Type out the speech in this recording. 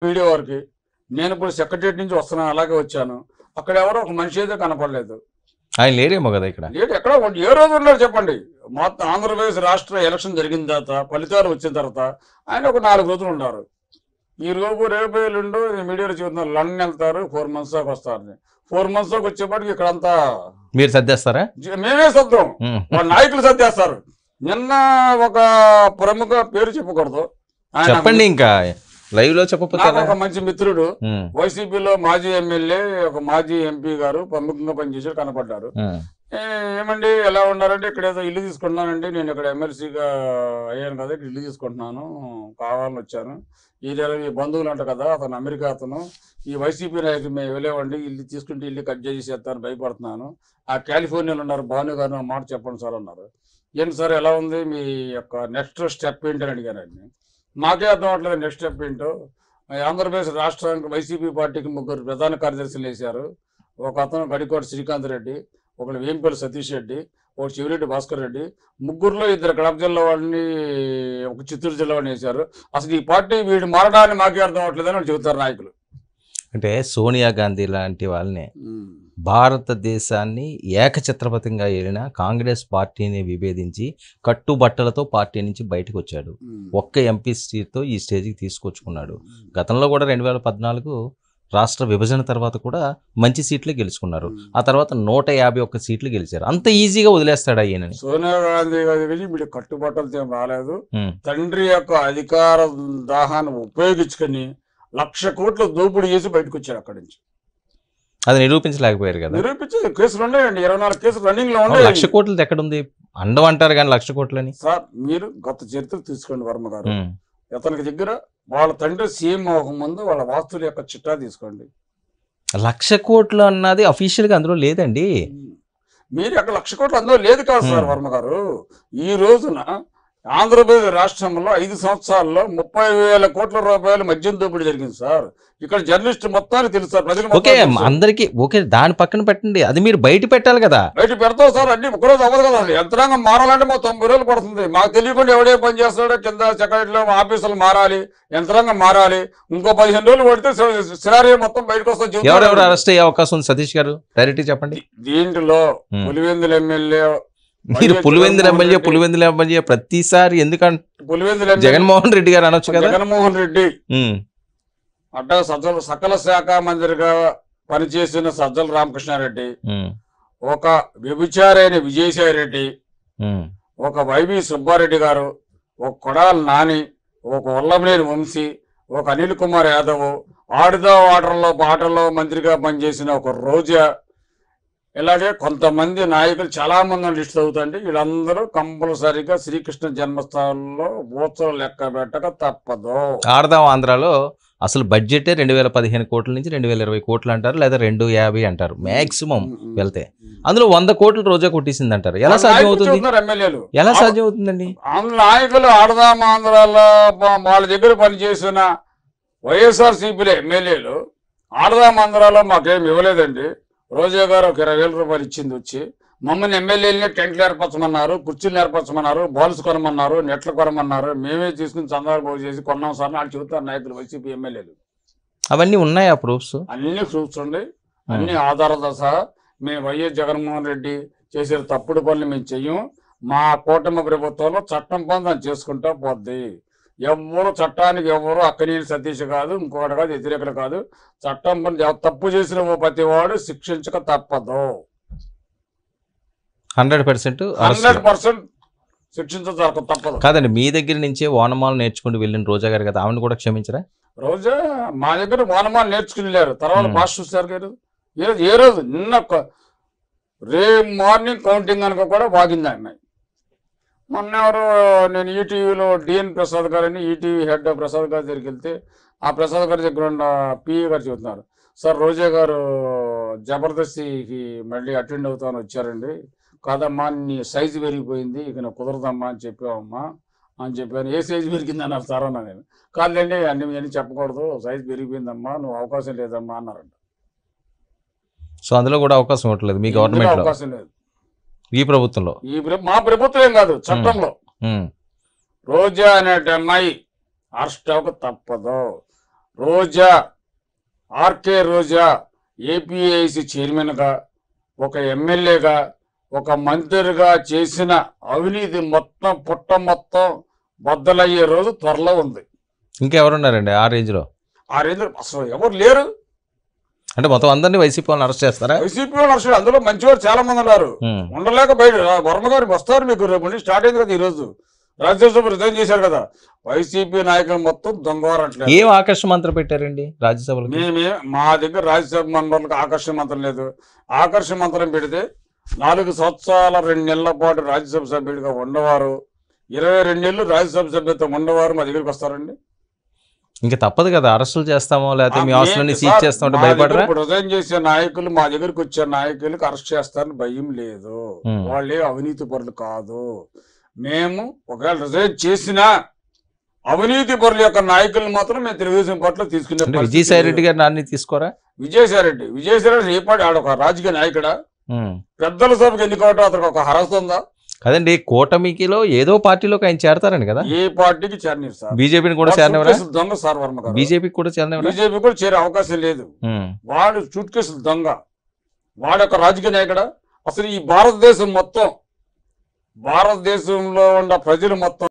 Video వరకు నేను ఇప్పుడు సెక్రటరియట్ నుంచి వస్తున్నాను, అలాగే వచ్చాను. అక్కడ ఎవరో ఒక మనిషి అయితే కనపడలేదు. ఆయన లేరేమో కదా ఇక్కడ. లేదు, ఎక్కడ ఏ రోజు ఉన్నారు చెప్పండి. మొత్తం ఆంధ్రప్రదేశ్ రాష్ట్ర ఎలక్షన్ జరిగిన తర్వాత, ఫలితాలు వచ్చిన తర్వాత ఆయన ఒక 4 రోజులు ఉన్నారు. ఈ రోజు రేపు ఎల్లుండో మీడియాలో చెబుతున్నారు లండన్ వెళ్తారు, 4 months దాకా వస్తారు. 4 months దాకా వచ్చేప్పటికి ఇక్కడంతా మీరు సర్దేస్తారా? మేమే సర్దాం, వాళ్ళ నాయకులు సర్దేస్తారు. నిన్న ఒక ప్రముఖ పేరు చెప్పకూడదు, చెప్పండి, ఇంకా లైవ్ లో చెప్పకపోతే ఒక మంచి మిత్రుడు, వైసీపీలో మాజీ ఎమ్మెల్యే, ఒక మాజీ ఎంపీ గారు ప్రముఖంగా పనిచేసారు, కనపడ్డారు. ఏమండి ఎలా ఉన్నారంటే, ఇక్కడ ఏదో ఇల్లు తీసుకుంటున్నానండి, నేను ఇక్కడ ఎమ్మెల్సీగా అయ్యాను కదా, ఇక్కడ ఇల్లు తీసుకుంటున్నాను, కావాలని వచ్చాను. ఈ బంధువులు అంట కదా, అతను అమెరికా, అతను ఈ వైసీపీ నాయకులు మేము వెళ్ళేవండి, ఇల్లు తీసుకుంటే ఇల్లు కట్ చేసేస్తాను, భయపడుతున్నాను. ఆ కాలిఫోర్నియాలో ఉన్నారు భాను గారు, ఆ మాట చెప్పండి సార్ అన్నారు. ఏంటి సార్ ఎలా ఉంది, మీ యొక్క నెక్స్ట్ స్టెప్ ఏంటని అడిగారండి. నాకే అర్థం అవట్లేదు నెక్స్ట్ స్టెప్ ఏంటో. ఆంధ్రప్రదేశ్ రాష్ట్రానికి వైసీపీ పార్టీకి 3 ప్రధాన కార్యదర్శులు వేశారు. ఒక అతను గడికోట శ్రీకాంత్ రెడ్డి, ఒకడు వేంపల్లి సతీష్ రెడ్డి, ఒకటి చెవిరెడ్డి భాస్కర్ రెడ్డి. ముగ్గురులో 2 కడప జిల్లా వాళ్ళని, ఒక చిత్తూరు జిల్లా వాళ్ళని వేశారు. అసలు ఈ పార్టీ వీడు మారడాన్ని మాకే అర్థం అవట్లేదని వాళ్ళు చెబుతారు నాయకులు. అంటే సోనియా గాంధీ లాంటి వాళ్ళని భారతదేశాన్ని ఏకఛత్రపతిగా ఏలిన కాంగ్రెస్ పార్టీని విభేదించి కట్టుబట్టలతో పార్టీ నుంచి బయటకు వచ్చాడు. ఒక్క ఎంపీ సీట్తో ఈ స్టేజ్కి తీసుకొచ్చుకున్నాడు. గతంలో కూడా 2014 రాష్ట్ర విభజన తర్వాత కూడా మంచి సీట్లు గెలుచుకున్నారు. ఆ తర్వాత 151 సీట్లు గెలిచారు. అంత ఈజీగా వదిలేస్తాడా ఈయనని? సోనియా గాంధీ గారి వీడు కట్టుబట్టలతో ఏం రాలేదు. తండ్రి యొక్క అధికార దాహాన్ని ఉపయోగించుకొని 1,00,000 కోట్లు దోపిడీ చేసి బయటకు వచ్చారు అక్కడి నుంచి. అది నిరూపించలేకపోయారు కదా. నిరూపించి కేసులు ఉన్నాయండి, 24 కేసులు రన్నింగ్ లో ఉన్నాయి. 1,00,000 కోట్లు ఎక్కడుంది? అండం అంటారు కానీ 1,00,000 కోట్లని. సార్ మీరు గత చరిత్ర తీసుకోండి వర్మ గారు. అతనికి దగ్గర వాళ్ళ తండ్రి సీఎం అవ్వకముందు వాళ్ళ వాస్తుల యొక్క చిట్టా తీసుకోండి. 1,00,000 కోట్లు అన్నది అఫీషియల్ గా అందులో లేదండి. మీరు అక్కడ 1,00,000 కోట్లు అందులో లేదు కాదు సార్ వర్మ గారు. ఈ రోజున ఆంధ్రప్రదేశ్ రాష్ట్రంలో 5 సంవత్సరాల్లో 30,000 కోట్ల రూపాయలు మద్యం దోపిడీ జరిగింది సార్. ఇక్కడ జర్నలిస్ట్ మొత్తానికి తెలుసు సార్, ప్రజలు ఓకే అందరికి ఓకే, దాని పక్కన పెట్టండి, అది మీరు బయట పెట్టాలి కదా. బయట పెడతావు సార్, అన్ని ఒకరోజు అవ్వదు కదా. యంత్రాంగం మారాలంటే మాకు 90 రోజులు పడుతుంది. మాకు తెలియకుండా ఎవడే పని చేస్తాడో కింద సెక్రటరీలో ఆఫీసులు మారాలి, యంత్రాంగం మారాలి. ఇంకో 15 రోజులు పడితే సినారియో మొత్తం బయటకు వస్తుంది. ఎవరెవరు అరెస్ట్ అయ్యే అవకాశం ఉంది సతీష్ గారు? డైరెక్ట్ చెప్పండి. దీంట్లో పులివెందుల ఎమ్మెల్యే, మీరు పులివెందుల ఎమ్మెల్యే ప్రతిసారి ఎందుకంటే పులివెందుల జగన్మోహన్ రెడ్డి గారు అనొచ్చు కదా. జగన్మోహన్ రెడ్డి అట్లా సకల శాఖ మంత్రిగా పనిచేసిన సజ్జల రామకృష్ణారెడ్డి, ఒక వ్యభిచారైన విజయసాయి రెడ్డి, ఒక వైవి సుబ్బారెడ్డి గారు, ఒక కొడాలి నాని, ఒక వల్లభనేని వంశీ, ఒక అనిల్ కుమార్ యాదవ్, ఆడుదా ఆటల్లో మంత్రిగా పనిచేసిన ఒక రోజా, ఇలాగే కొంతమంది నాయకులు చాలా మంది లిస్ట్ అవుతాయండి. వీళ్ళందరూ కంపల్సరీగా శ్రీకృష్ణ జన్మస్థానంలో బూత్సలు లెక్క పెట్టక తప్పదు. ఆడదాం ఆంధ్రాలో అసలు బడ్జెటే 2015 కోట్ల నుంచి 2020 కోట్లు అంటారు, లేదా 250 అంటారు మాక్సిమం వెళ్తే. అందులో 100 కోట్లు రోజా కొట్టేసింది అంటారు. ఎలా సాధ్యం అవుతుంది? ఎమ్మెల్యేలు ఎలా సాధ్యం అవుతుందండి? నాయకులు ఆడదాం ఆంధ్రాలో వాళ్ళ దగ్గర పనిచేసిన వైఎస్ఆర్సీపీలో ఎమ్మెల్యేలు ఆడదాం ఆంధ్రాలో మాకేం ఇవ్వలేదండి. రోజా గారు ఒక 20,000 రూపాయలు ఇచ్చింది వచ్చి, మమ్మల్ని ఎమ్మెల్యేలని టెంట్లు ఏర్పరచమన్నారు, కుర్చీలు ఏర్పరచమన్నారు, బాల్స్ కొనమన్నారు, నెట్లు కొనమన్నారు. మేమే తీసుకుని చందాలు బాగు చేసి కొన్నాం సార్ వాళ్ళు చెబుతారు నాయకులు, వైసీపీ ఎమ్మెల్యేలు. అవన్నీ ఉన్నాయా ప్రూఫ్స్? అన్ని ప్రూఫ్స్ ఉండి, అన్ని ఆధారాలతో సహా. మేము వైఎస్ జగన్మోహన్ రెడ్డి చేసే తప్పుడు పనులు మేము చెయ్యం. మా కూటమి ప్రభుత్వంలో చట్టం పని దాన్ని చేసుకుంటా పోద్ది. ఎవరు చట్టానికి ఎవరు అక్కనీని సతీష్ కాదు, ఇంకొకటి కాదు, వ్యతిరేకలు కాదు. చట్టం పని తప్పు చేసిన ప్రతి వాడు శిక్షించక తప్పదు. 100% శిక్షించక తప్పదు. కాదండి, మీ దగ్గర నుంచే ఓనమాలు నేర్చుకుంటూ వెళ్ళిన రోజా గారు కదా, ఆమెను కూడా క్షమించరా? రోజా మా దగ్గర ఓనమాలు నేర్చుకుని వెళ్ళారు. తర్వాత మాస్టర్ సార్ గారు ఏ రోజు నిన్న రేపు మార్నింగ్ కౌంటింగ్ అనుకో కూడా వాగింది అమ్మాయి. మొన్న ఎవరు నేను ఈటీవీలో డిఎన్ ప్రసాద్ గారని, ఈటీవీ హెడ్ ప్రసాద్ గారి దగ్గరికి వెళ్తే, ఆ ప్రసాద్ గారి దగ్గర ఉన్న పిఏ గారు చెబుతున్నారు, సార్ రోజా గారు జబర్దస్తికి మళ్ళీ అటెండ్ అవుతామని వచ్చారండి. కాదమ్మా నీ సైజు పెరిగిపోయింది, ఇక నాకు కుదరదమ్మా అని చెప్పావమ్మా అని చెప్పాను. ఏ సైజు పెరిగింది అన్నారు సార్ అన్నా. నేను కాదులేండి అన్ని చెప్పకూడదు, సైజు పెరిగిపోయిందమ్మా, నువ్వు అవకాశం లేదమ్మా అన్నారంట. సో అందులో కూడా అవకాశం ఇవ్వట్లేదు మీ గవర్నమెంట్? అవకాశం లేదు ఈ ప్రభుత్వంలో. మా ప్రభుత్వం ఏం కాదు, చట్టంలో రోజా అనే అమ్మాయి అరెస్ట్ అవ్వక తప్పదు. రోజా, ఆర్కే రోజా ఏపీఐసి చైర్మన్గా, ఒక ఎమ్మెల్యేగా, ఒక మంత్రిగా చేసిన అవినీతి మొత్తం మొత్తం బద్దలయ్యే రోజు త్వరలో ఉంది. ఇంకెవరున్నారండి ఆ రేంజ్లో? ఆ రేంజ్ అసలు ఎవరు లేరు. అంటే మొత్తం అందరినీ వైసీపీ వాళ్ళని అరెస్ట్ చేస్తారా? వైసీపీ వాళ్ళు అందులో మంచివారు చాలా మంది ఉన్నారు. ఉండలేక బయట వర్మ గారు వస్తారు, మీకు రేపు నుండి స్టార్ట్ అయింది కదా. ఈ రోజు రాజ్యసభ రిజైన్ చేశారు కదా. వైసీపీ నాయకులు మొత్తం దొంగవారు అంటారు. ఏం ఆకర్షణ మంత్రం పెట్టారండి రాజ్యసభలో? మా దగ్గర రాజ్యసభ మంత్రులకు ఆకర్షణ మంత్రం లేదు. ఆకర్షణ మంత్రం పెడితే 4 సంవత్సరాల 2 నెలల పాటు రాజ్యసభ సభ్యుడిగా ఉండవారు, 22 నెలలు రాజ్యసభ సభ్యత్వం ఉండవారు మా దగ్గరికి వస్తారండి. ఇంకా తప్పదు కదా, అరెస్టులు చేస్తామో లేకపోతే మీ ఆస్తులన్నీ సీజ్ చేస్తామంటే భయపడరా? రిజైన్ చేసే నాయకులు, మా దగ్గరికి వచ్చే నాయకులకు అరెస్ట్ చేస్తారని భయం లేదు. వాళ్ళే అవినీతి పరులు కాదు. మేము ఒకవేళ రిజైన్ చేసినా అవినీతి పరుల యొక్క నాయకులు మాత్రం మేము తెలుగుదేశం పార్టీలో తీసుకునే. విజయసాయి రెడ్డి గారు నాన్ని తీసుకోరా? విజయసాయి రెడ్డి ఏ పార్టీ? ఆడొక రాజకీయ నాయకుడా? పెద్దల సభకు ఎన్నికవటం అతనికి ఒక అర్హత ఉందా? కదండి, కూటమికిలో ఏదో పార్టీలోకి ఆయన చేరతారని కదా. ఏ పార్టీకి చేరనివ్వరు సార్. బీజేపీని కూడా చేరనివ్వరా? దొంగ సార్ వర్మ గారు. బీజేపీకి కూడా చేరనివ్వరా? బీజేపీ కూడా చేరే అవకాశం లేదు. వాడు సూట్ కేసులు దొంగ. వాడొక రాజకీయ నాయకుడా? అసలు ఈ భారతదేశం మొత్తం, భారతదేశంలో ఉన్న ప్రజలు మొత్తం